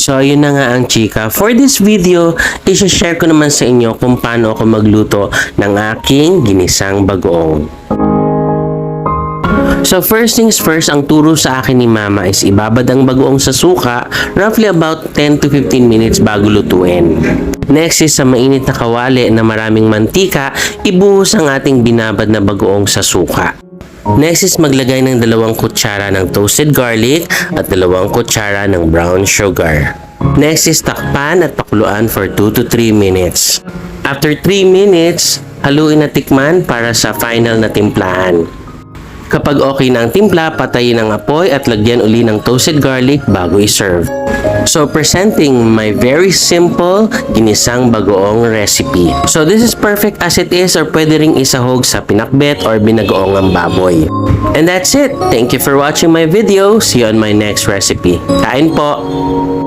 So, ayun na nga ang chika. For this video, i-share ko naman sa inyo kung paano ako magluto ng aking ginisang bagoong. So first things first, ang turo sa akin ni Mama is ibabad ang bagoong sa suka roughly about 10 to 15 minutes bago lutuin. Next is sa mainit na kawali na maraming mantika, ibuhos ang ating binabad na bagoong sa suka. Next is maglagay ng 2 kutsara ng toasted garlic at 2 kutsara ng brown sugar. Next is takpan at pakuluan for 2 to 3 minutes. After 3 minutes, haluin at tikman para sa final na timplahan. Kapag okay na ang timpla, patayin ang apoy at lagyan uli ng toasted garlic bago i-serve. So, presenting my very simple ginisang bagoong recipe. So, this is perfect as it is or pwede ring isahog sa pinakbet or binagoongang baboy. And that's it. Thank you for watching my video. See you on my next recipe. Kain po!